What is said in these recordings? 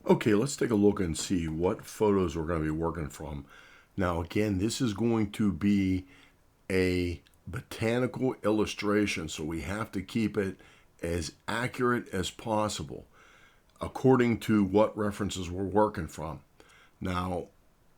Okay, let's take a look and see what photos we're going to be working from. Now, again, this is going to be a botanical illustration, so we have to keep it as accurate as possible according to what references we're working from. Now,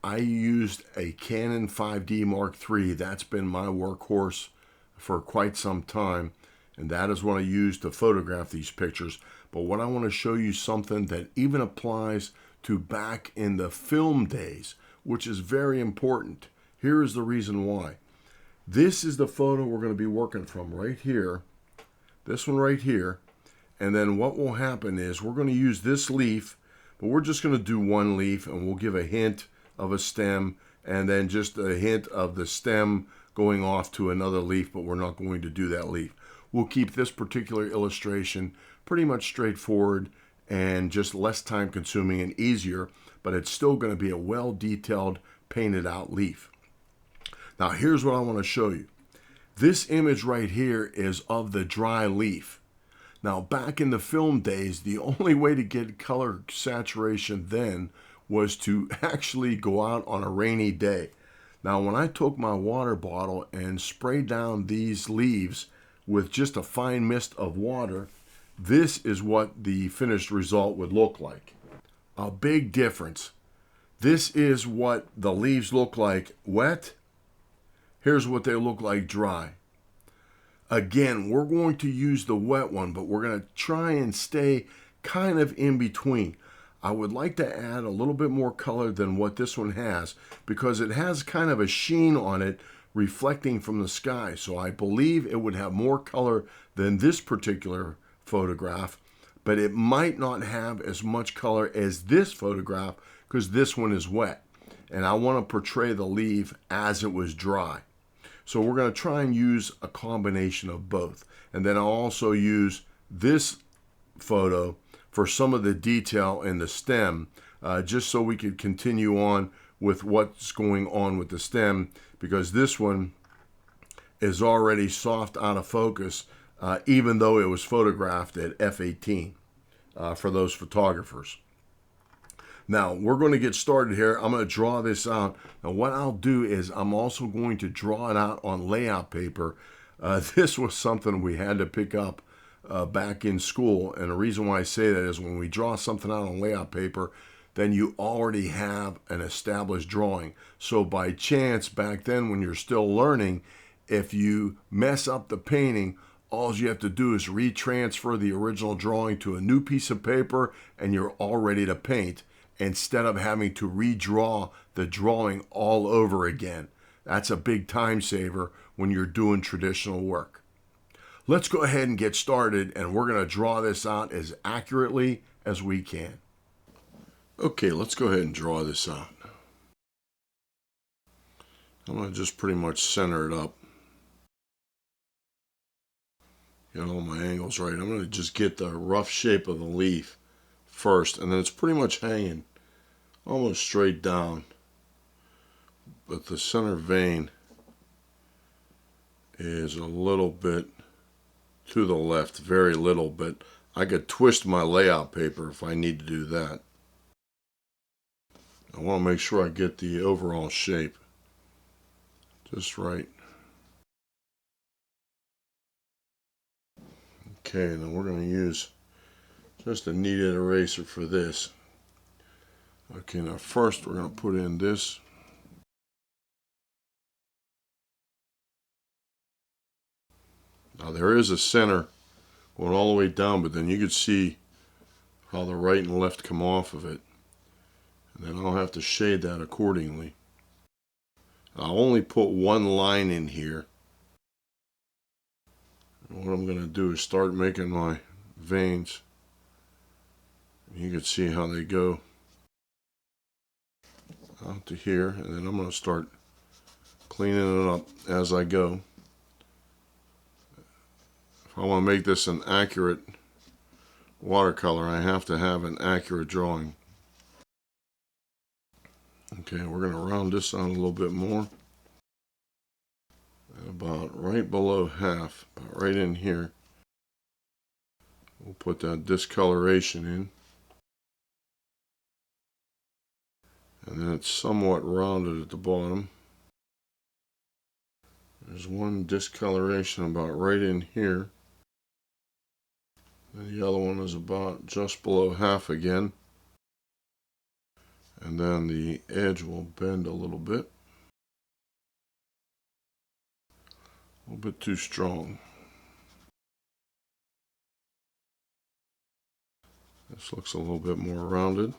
I used a Canon 5D Mark III. That's been my workhorse for quite some time, and that is what I use to photograph these pictures. But what I want to show you something that even applies to back in the film days, which is very important. Here is the reason why. This is the photo we're going to be working from right here. This one right here. And then what will happen is we're going to use this leaf, but we're just going to do one leaf, and we'll give a hint of a stem and then just a hint of the stem going off to another leaf, but we're not going to do that leaf. We'll keep this particular illustration pretty much straightforward and just less time consuming and easier, but it's still going to be a well-detailed, painted out leaf. Now here's what I want to show you. This image right here is of the dry leaf. Now back in the film days, the only way to get color saturation then was to actually go out on a rainy day. Now when I took my water bottle and sprayed down these leaves with just a fine mist of water, this is what the finished result would look like. A big difference. This is what the leaves look like wet. Here's what they look like dry. Again, we're going to use the wet one, but we're going to try and stay kind of in between. I would like to add a little bit more color than what this one has because it has kind of a sheen on it reflecting from the sky. So I believe it would have more color than this particular photograph, but it might not have as much color as this photograph because this one is wet. And I want to portray the leaf as it was dry. So we're going to try and use a combination of both. And then I'll also use this photo for some of the detail in the stem, just so we could continue on with what's going on with the stem, because this one is already soft out of focus, even though it was photographed at f/18 for those photographers. Now, we're going to get started here. I'm going to draw this out. Now, what I'll do is I'm also going to draw it out on layout paper. This was something we had to pick up back in school. And the reason why I say that is when we draw something out on layout paper, then you already have an established drawing. So by chance, back then when you're still learning, if you mess up the painting, all you have to do is retransfer the original drawing to a new piece of paper and you're all ready to paint, instead of having to redraw the drawing all over again. That's a big time saver when you're doing traditional work. Let's go ahead and get started, and we're going to draw this out as accurately as we can. Okay, let's go ahead and draw this out. I'm going to just pretty much center it up. Get all my angles right. I'm going to just get the rough shape of the leaf first, and then it's pretty much hanging almost straight down, but the center vein is a little bit to the left, very little, but I could twist my layout paper if I need to do that. I want to make sure I get the overall shape just right. Okay, then we're going to use just a kneaded eraser for this. Okay, now first we're going to put in this. Now there is a center going all the way down, but then you can see how the right and left come off of it. And then I'll have to shade that accordingly. I'll only put one line in here. And what I'm going to do is start making my veins. You can see how they go out to here, and then I'm going to start cleaning it up as I go. If I want to make this an accurate watercolor, I have to have an accurate drawing. Okay, we're going to round this out a little bit more. About right below half, about right in here. We'll put that discoloration in. And then it's somewhat rounded at the bottom. There's one discoloration about right in here. And the other one is about just below half again. And then the edge will bend a little bit. A little bit too strong. This looks a little bit more rounded.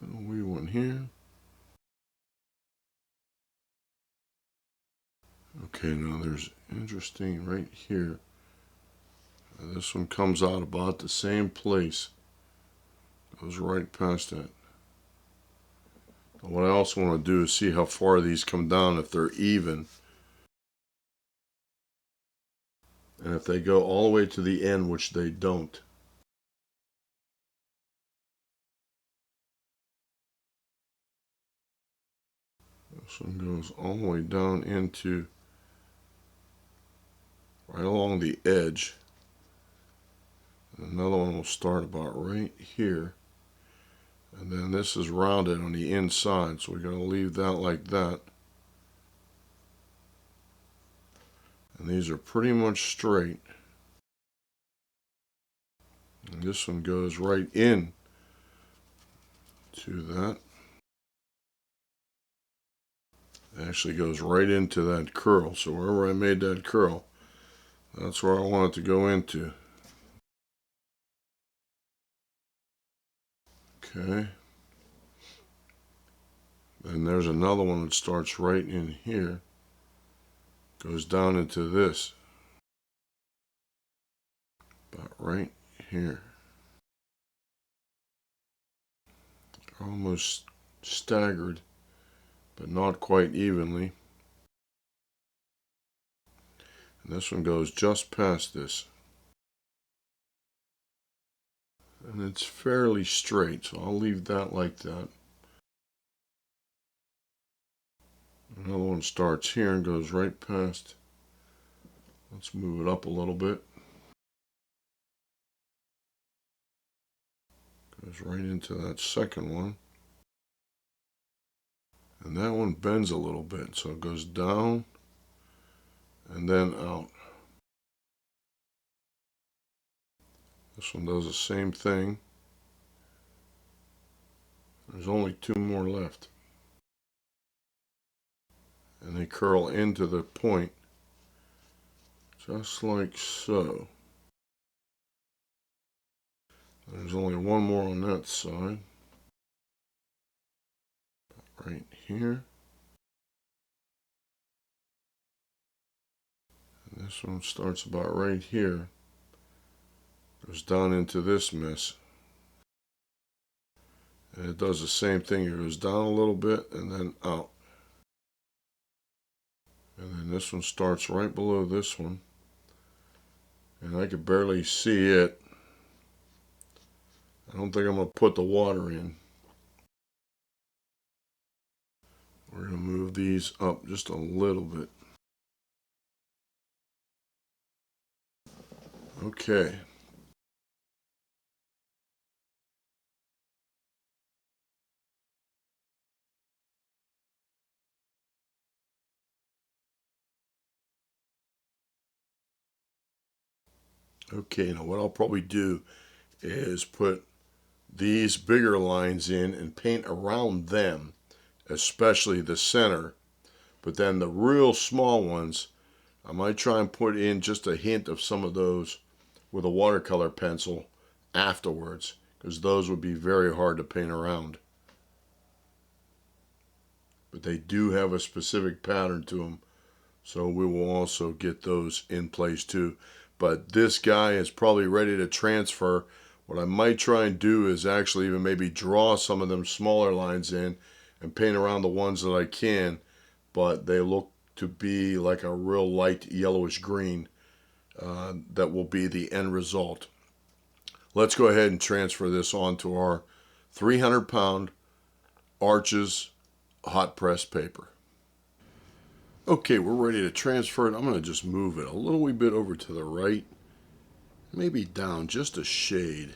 And a wee one here. Okay, now there's interesting right here. This one comes out about the same place. Goes right past that. What I also want to do is see how far these come down, if they're even. And if they go all the way to the end, which they don't. This one goes all the way down into, right along the edge. Another one will start about right here. And then this is rounded on the inside, so we're going to leave that like that. And these are pretty much straight. And this one goes right in to that. It actually goes right into that curl. So wherever I made that curl, that's where I want it to go into. Okay. And there's another one that starts right in here. Goes down into this. About right here. Almost staggered, but not quite evenly. And this one goes just past this. And it's fairly straight, so I'll leave that like that. Another one starts here and goes right past. Let's move it up a little bit. Goes right into that second one. And that one bends a little bit, so it goes down and then out. This one does the same thing. There's only two more left. And they curl into the point, just like so. There's only one more on that side. Right here. And this one starts about right here. Goes down into this mess. And it does the same thing. It goes down a little bit and then out. And then this one starts right below this one. And I could barely see it. I don't think I'm going to put the water in. We're going to move these up just a little bit. Okay. Okay, now what I'll probably do is put these bigger lines in and paint around them, especially the center. But then the real small ones, I might try and put in just a hint of some of those with a watercolor pencil afterwards, because those would be very hard to paint around. But they do have a specific pattern to them, so we will also get those in place too. But this guy is probably ready to transfer. What I might try and do is actually even maybe draw some of them smaller lines in and paint around the ones that I can, but they look to be like a real light yellowish green. That will be the end result. Let's go ahead and transfer this onto our 300-pound Arches hot press paper. Okay, we're ready to transfer it. I'm going to just move it a little wee bit over to the right maybe down just a shade.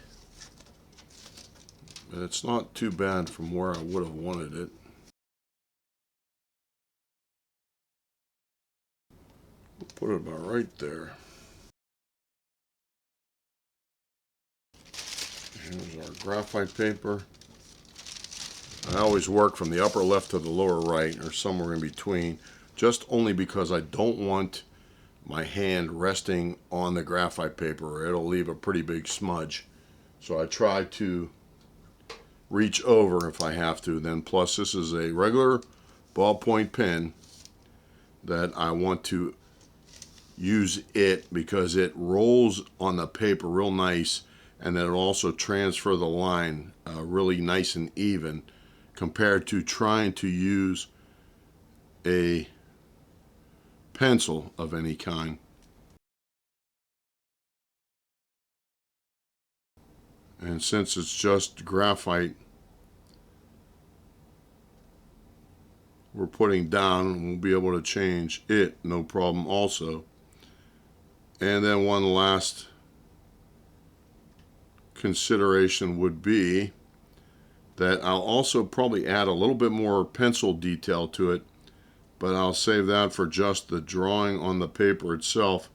But it's not too bad from where I would have wanted it. We'll put it about right there. Here's our graphite paper. I always work from the upper left to the lower right, or somewhere in between, just only because I don't want my hand resting on the graphite paper, or it'll leave a pretty big smudge. So I try to reach over if I have to. Then plus this is a regular ballpoint pen that I want to use it because it rolls on the paper real nice, and then it'll also transfer the line really nice and even compared to trying to use a pencil of any kind. And since it's just graphite, we're putting down, and we'll be able to change it no problem also. And then one last consideration would be that I'll also probably add a little bit more pencil detail to it, but I'll save that for just the drawing on the paper itself,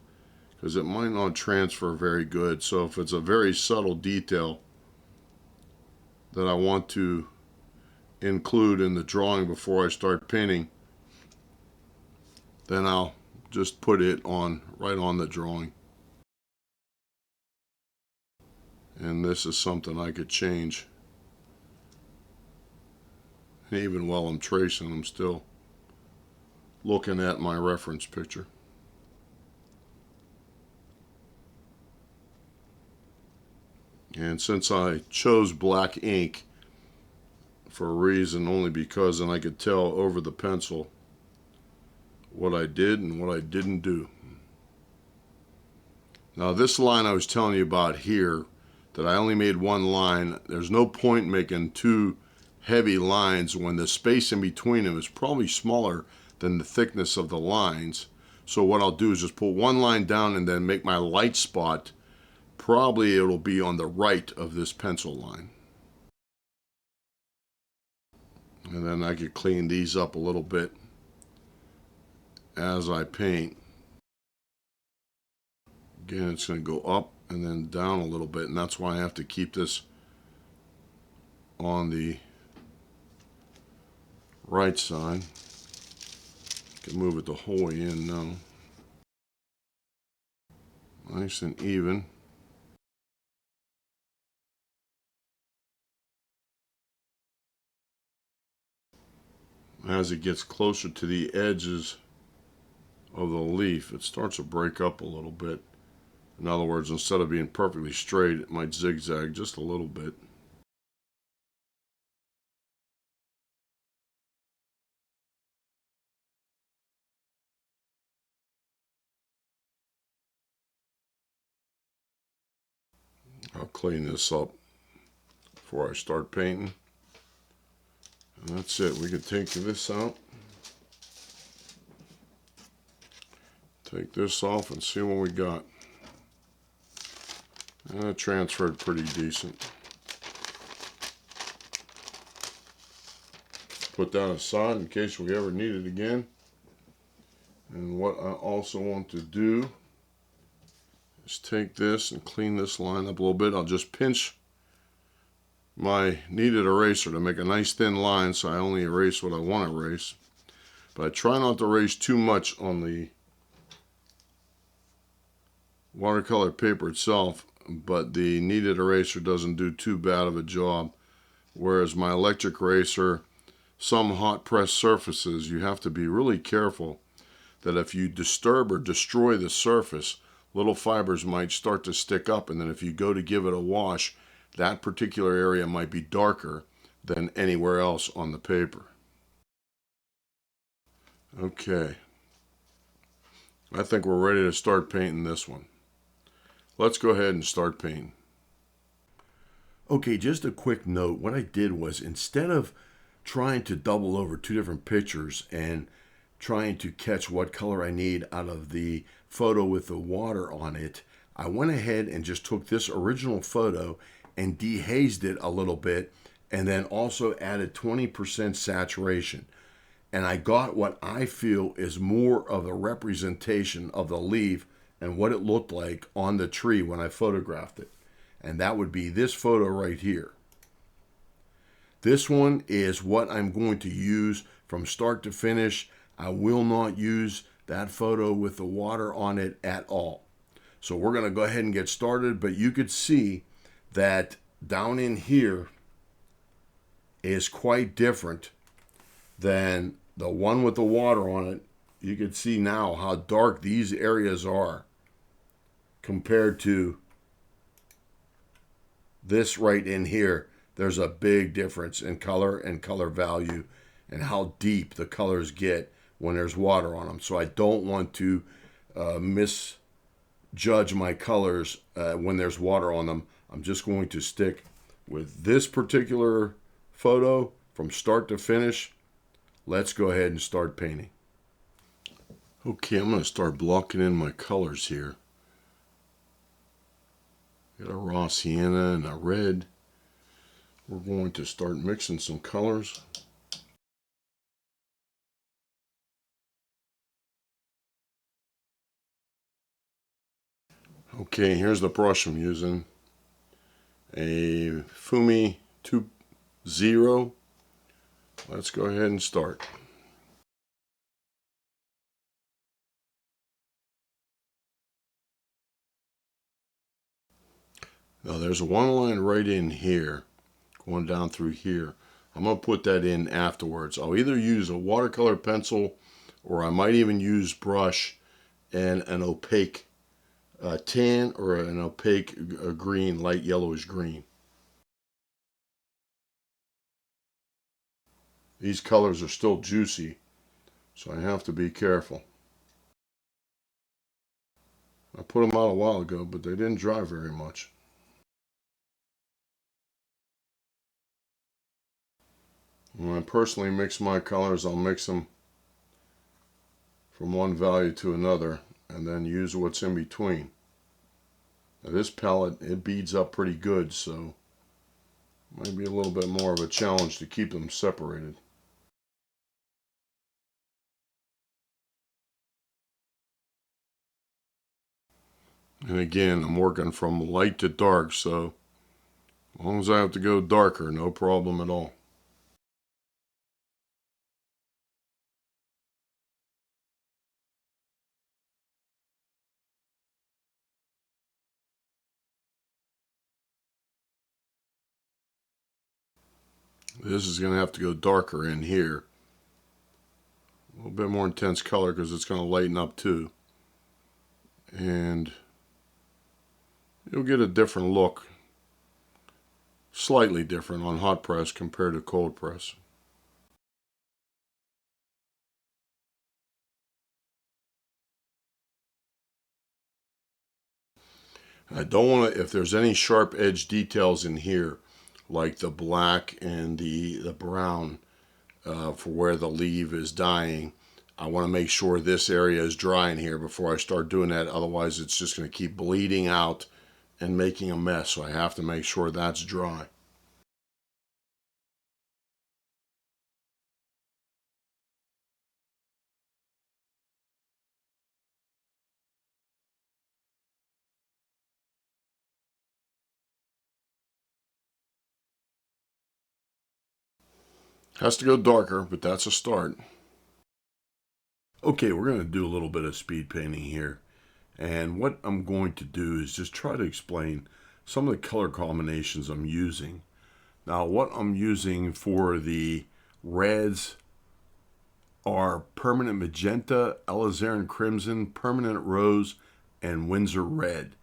because it might not transfer very good. So if it's a very subtle detail that I want to include in the drawing before I start painting, then I'll just put it on right on the drawing. And this is something I could change. And even while I'm tracing, I'm still looking at my reference picture. And since I chose black ink for a reason, only because then I could tell over the pencil what I did and what I didn't do. Now this line I was telling you about here, that I only made one line, there's no point making two heavy lines when the space in between them is probably smaller than the thickness of the lines. So what I'll do is just put one line down and then make my light spot. Probably it'll be on the right of this pencil line. And then I could clean these up a little bit as I paint. Again, it's going to go up and then down a little bit, and that's why I have to keep this on the right side. Can move it the whole way in now. Nice and even. As it gets closer to the edges of the leaf, it starts to break up a little bit. In other words, instead of being perfectly straight, it might zigzag just a little bit. I'll clean this up before I start painting. And that's it. We can take this out. Take this off and see what we got. And it transferred pretty decent. Put that aside in case we ever need it again. And what I also want to do is take this and clean this line up a little bit. I'll just pinch my kneaded eraser to make a nice thin line so I only erase what I want to erase. But I try not to erase too much on the watercolor paper itself, but the kneaded eraser doesn't do too bad of a job. Whereas my electric eraser, some hot press surfaces, you have to be really careful that if you disturb or destroy the surface, little fibers might start to stick up, and then if you go to give it a wash, that particular area might be darker than anywhere else on the paper. Okay, I think we're ready to start painting this one. Let's go ahead and start painting. Okay, just a quick note. What I did was, instead of trying to double over two different pictures and trying to catch what color I need out of the photo with the water on it, I went ahead and just took this original photo and dehazed it a little bit, and then also added 20% saturation. And I got what I feel is more of a representation of the leaf and what it looked like on the tree when I photographed it. And that would be this photo right here. This one is what I'm going to use from start to finish. I will not use that photo with the water on it at all. So we're going to go ahead and get started, but you could see that down in here is quite different than the one with the water on it. You can see now how dark these areas are compared to this right in here. There's a big difference in color and color value and how deep the colors get when there's water on them. So I don't want to misjudge my colors when there's water on them. I'm just going to stick with this particular photo from start to finish. Let's go ahead and start painting. Okay, I'm going to start blocking in my colors here. Got a raw sienna and a red. We're going to start mixing some colors. Okay, here's the brush I'm using. A Fumi 2.0. Let's go ahead and start. Now there's one line right in here, going down through here. I'm going to put that in afterwards. I'll either use a watercolor pencil, or I might even use brush and an opaque tan or an opaque green, light yellowish green. These colors are still juicy, so I have to be careful. I put them out a while ago, but they didn't dry very much. When I personally mix my colors, I'll mix them from one value to another and then use what's in between. Now this palette, it beads up pretty good, so it might be a little bit more of a challenge to keep them separated. And again, I'm working from light to dark, so as long as I have to go darker, no problem at all. This is going to have to go darker in here. A little bit more intense color because it's going to lighten up too. And you'll get a different look. Slightly different on hot press compared to cold press. I don't want to, if there's any sharp edge details in here, like the black and the brown for where the leaf is dying, I want to make sure this area is dry in here before I start doing that. Otherwise, it's just going to keep bleeding out and making a mess. So I have to make sure that's dry. Has to go darker, but that's a start. Okay, we're going to do a little bit of speed painting here. And what I'm going to do is just try to explain some of the color combinations I'm using. Now, what I'm using for the reds are permanent magenta, alizarin crimson, permanent rose, and Windsor red.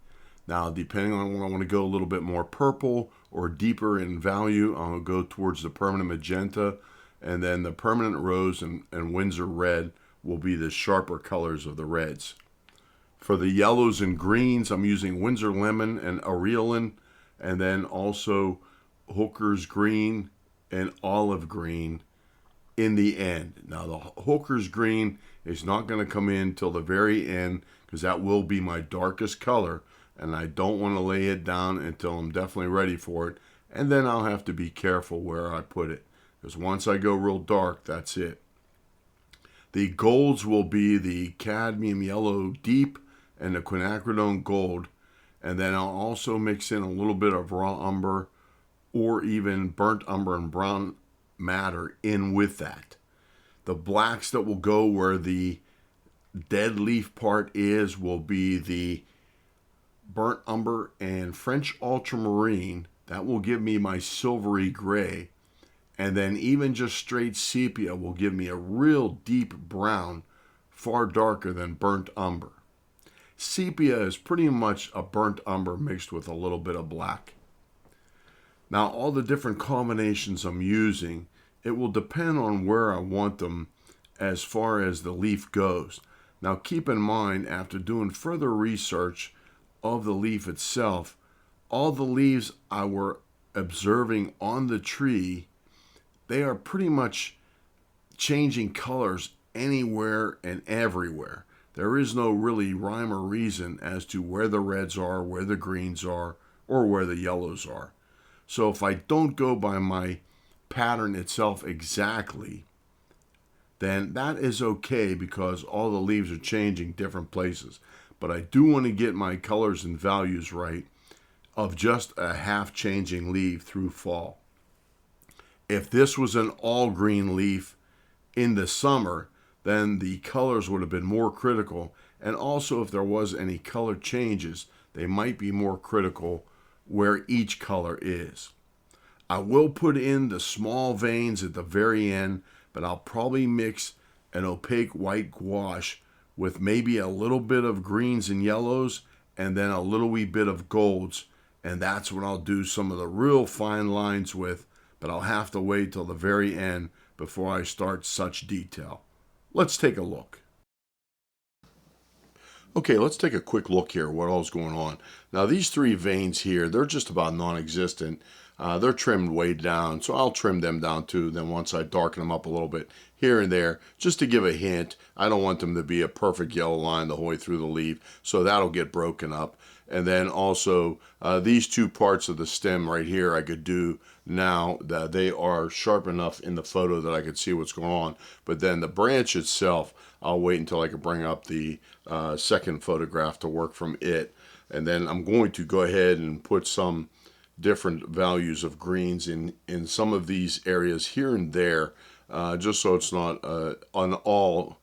Now, depending on when I want to go a little bit more purple or deeper in value, I'll go towards the permanent magenta, and then the permanent rose and Windsor red will be the sharper colors of the reds. For the yellows and greens, I'm using Windsor lemon and Aureolin, and then also Hooker's green and olive green in the end. Now, the Hooker's green is not going to come in till the very end because that will be my darkest color. and I don't want to lay it down until I'm definitely ready for it, and then I'll have to be careful where I put it, because once I go real dark, that's it. The golds will be the cadmium yellow deep and the quinacridone gold, and then I'll also mix in a little bit of raw umber or even burnt umber and brown matter in with that. The blacks that will go where the dead leaf part is will be the burnt umber and French ultramarine. That will give me my silvery gray. And then even just straight sepia will give me a real deep brown, far darker than burnt umber. Sepia is pretty much a burnt umber mixed with a little bit of black. Now, all the different combinations I'm using, it will depend on where I want them as far as the leaf goes. Now, keep in mind, after doing further research of the leaf itself, all the leaves I were observing on the tree, they are pretty much changing colors anywhere and everywhere. There is no really rhyme or reason as to where the reds are, where the greens are, or where the yellows are. So if I don't go by my pattern itself exactly, then that is okay because all the leaves are changing different places. But I do want to get my colors and values right of just a half changing leaf through fall. If this was an all green leaf in the summer, then the colors would have been more critical. And also if there was any color changes, they might be more critical where each color is. I will put in the small veins at the very end, but I'll probably mix an opaque white gouache with maybe a little bit of greens and yellows and then a little wee bit of golds. And that's when I'll do some of the real fine lines with, but I'll have to wait till the very end before I start such detail. Let's take a look. Okay, let's take a quick look here at what all's going on. Now these three veins here, they're just about non-existent. They're trimmed way down, so I'll trim them down too. Then once I darken them up a little bit here and there, just to give a hint, I don't want them to be a perfect yellow line the whole way through the leaf, so that'll get broken up. And then also these two parts of the stem right here I could do now that they are sharp enough in the photo that I could see what's going on. But then the branch itself, I'll wait until I can bring up the second photograph to work from it. And then I'm going to go ahead and put some different values of greens in some of these areas here and there, just so it's not on all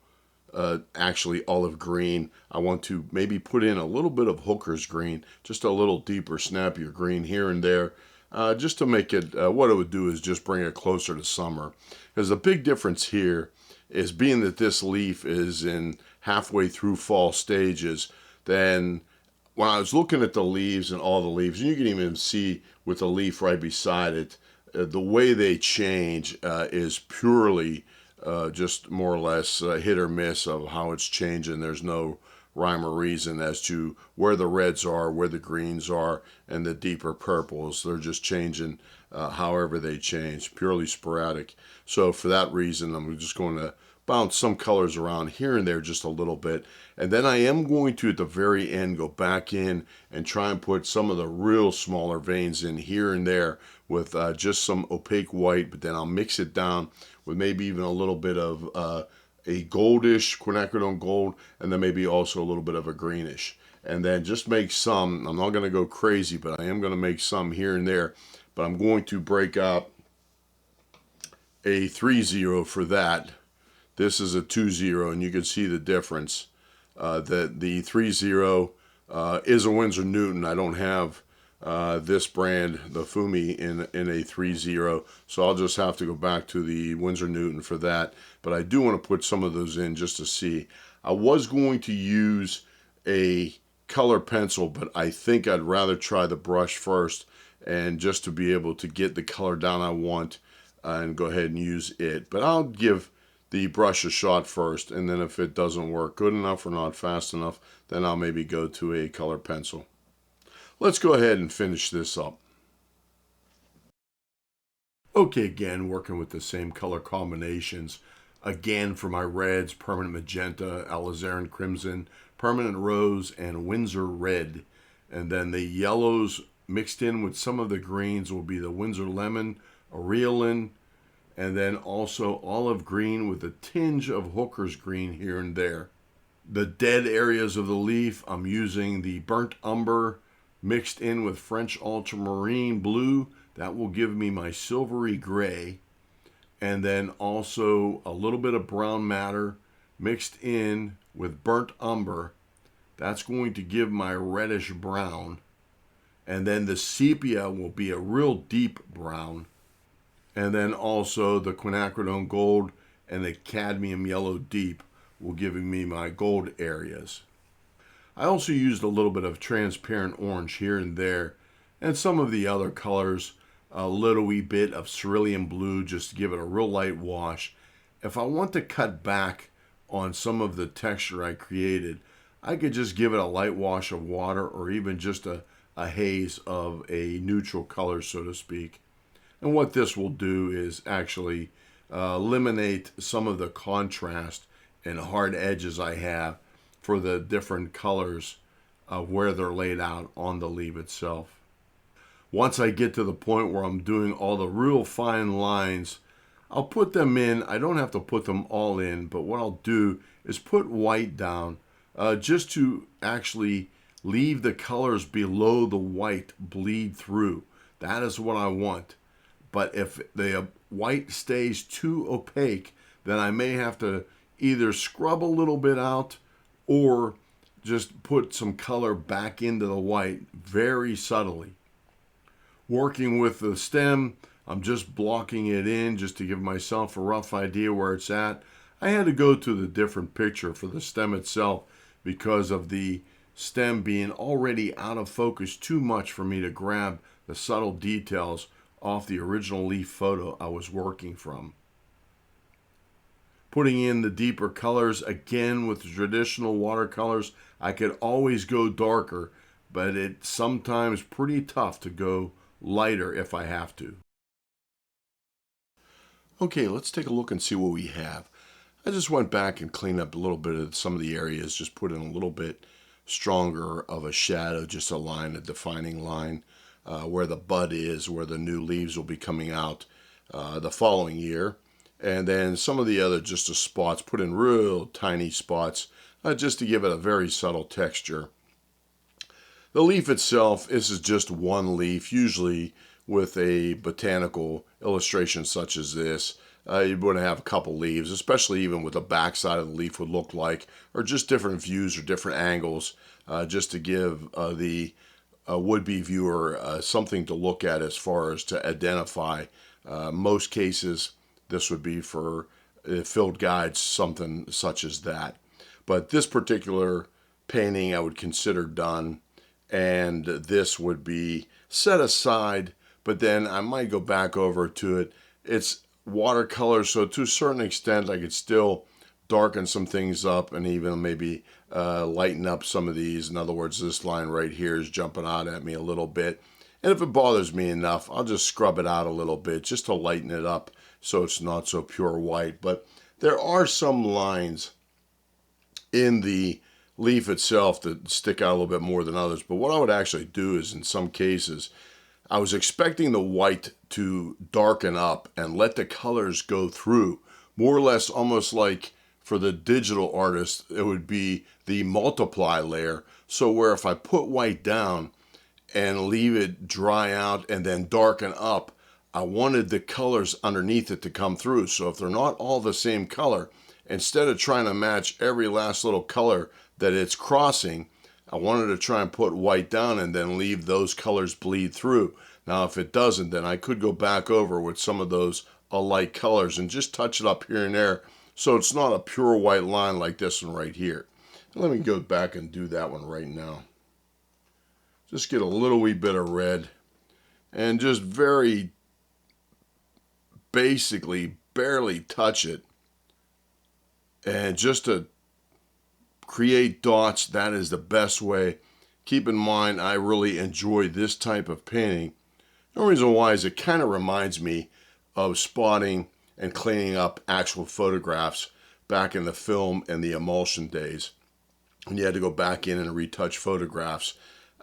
actually olive green. I want to maybe put in a little bit of hooker's green, just a little deeper, snappier green here and there, just to make it, what it would do is just bring it closer to summer. Because the big difference here is being that this leaf is in halfway through fall stages, then when I was looking at the leaves and all the leaves, and you can even see with the leaf right beside it, the way they change is purely just more or less hit or miss of how it's changing. There's no rhyme or reason as to where the reds are, where the greens are, and the deeper purples. They're just changing however they change, purely sporadic. So for that reason, I'm just going to bounce some colors around here and there just a little bit. And then I am going to, at the very end, go back in and try and put some of the real smaller veins in here and there with just some opaque white, but then I'll mix it down with maybe even a little bit of a goldish quinacridone gold, and then maybe also a little bit of a greenish. And then just make some, I'm not going to go crazy, but I am going to make some here and there, but I'm going to break up a 3-0 for that. This is a 2-0, and you can see the difference. That the 3-0 is a Winsor Newton. I don't have this brand, the Fumi, in a 3-0, so I'll just have to go back to the Winsor Newton for that. But I do want to put some of those in just to see. I was going to use a color pencil, but I think I'd rather try the brush first, and just to be able to get the color down I want and go ahead and use it. But I'll give the brush a shot first, and then if it doesn't work good enough or not fast enough, then I'll maybe go to a color pencil. Let's go ahead and finish this up. Okay, again, working with the same color combinations. Again, for my reds, permanent magenta, alizarin crimson, permanent rose, and Winsor red. And then the yellows mixed in with some of the greens will be the Windsor lemon, Aureolin, and then also olive green with a tinge of hooker's green here and there. The dead areas of the leaf, I'm using the burnt umber mixed in with French ultramarine blue. That will give me my silvery gray. And then also a little bit of brown matter mixed in with burnt umber. That's going to give my reddish brown. And then the sepia will be a real deep brown. And then also the quinacridone gold and the cadmium yellow deep will give me my gold areas. I also used a little bit of transparent orange here and there, and some of the other colors, a little wee bit of cerulean blue just to give it a real light wash. If I want to cut back on some of the texture I created, I could just give it a light wash of water or even just a haze of a neutral color, so to speak. And what this will do is actually eliminate some of the contrast and hard edges I have for the different colors of where they're laid out on the leaf itself. Once I get to the point where I'm doing all the real fine lines, I'll put them in. I don't have to put them all in, but what I'll do is put white down just to actually leave the colors below the white bleed through. That is what I want. But if the white stays too opaque, then I may have to either scrub a little bit out or just put some color back into the white very subtly. Working with the stem, I'm just blocking it in just to give myself a rough idea where it's at. I had to go to the different picture for the stem itself because of the stem being already out of focus too much for me to grab the subtle details off the original leaf photo I was working from. Putting in the deeper colors, again with the traditional watercolors, I could always go darker, but it's sometimes pretty tough to go lighter if I have to. Okay, let's take a look and see what we have. I just went back and cleaned up a little bit of some of the areas, just put in a little bit stronger of a shadow, just a line, a defining line, where the bud is, where the new leaves will be coming out the following year. And then some of the other just the spots, put in real tiny spots, just to give it a very subtle texture. The leaf itself, this is just one leaf, usually with a botanical illustration such as this. You'd want to have a couple leaves, especially even what the backside of the leaf would look like, or just different views or different angles, just to give the would-be viewer something to look at as far as to identify. Most cases, this would be for field guides, something such as that. But this particular painting I would consider done, and this would be set aside, but then I might go back over to it. It's watercolor, so to a certain extent I could still darken some things up and even maybe lighten up some of these. In other words, this line right here is jumping out at me a little bit. And if it bothers me enough, I'll just scrub it out a little bit just to lighten it up so it's not so pure white. But there are some lines in the leaf itself that stick out a little bit more than others. But what I would actually do is, in some cases, I was expecting the white to darken up and let the colors go through, more or less almost like for the digital artist, it would be the multiply layer. So where if I put white down and leave it dry out and then darken up, I wanted the colors underneath it to come through. So if they're not all the same color, instead of trying to match every last little color that it's crossing, I wanted to try and put white down and then leave those colors bleed through. Now, if it doesn't, then I could go back over with some of those alike colors and just touch it up here and there so it's not a pure white line like this one right here. Let me go back and do that one right now. Just get a little wee bit of red and just very basically barely touch it. And just to create dots, that is the best way. Keep in mind, I really enjoy this type of painting. The reason why is it kind of reminds me of spotting and cleaning up actual photographs back in the film and the emulsion days. When you had to go back in and retouch photographs,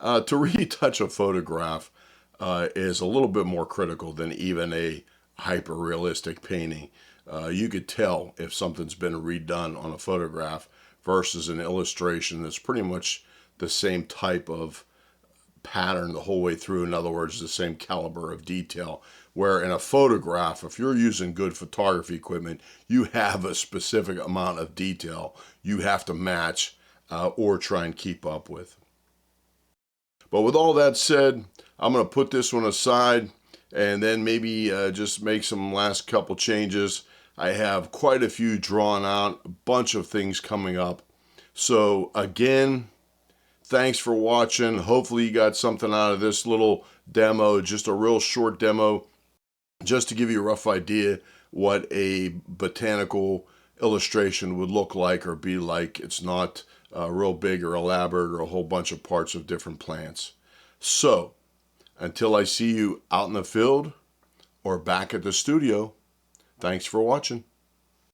To retouch a photograph is a little bit more critical than even a hyper-realistic painting. You could tell if something's been redone on a photograph versus an illustration that's pretty much the same type of pattern the whole way through. In other words, the same caliber of detail. Where in a photograph, if you're using good photography equipment, you have a specific amount of detail you have to match or try and keep up with. But with all that said, I'm going to put this one aside and then maybe just make some last couple changes. I have quite a few drawn out, a bunch of things coming up. So again, thanks for watching. Hopefully you got something out of this little demo, just a real short demo, just to give you a rough idea what a botanical illustration would look like or be like. It's not real big or elaborate or a whole bunch of parts of different plants. So, until I see you out in the field or back at the studio, thanks for watching.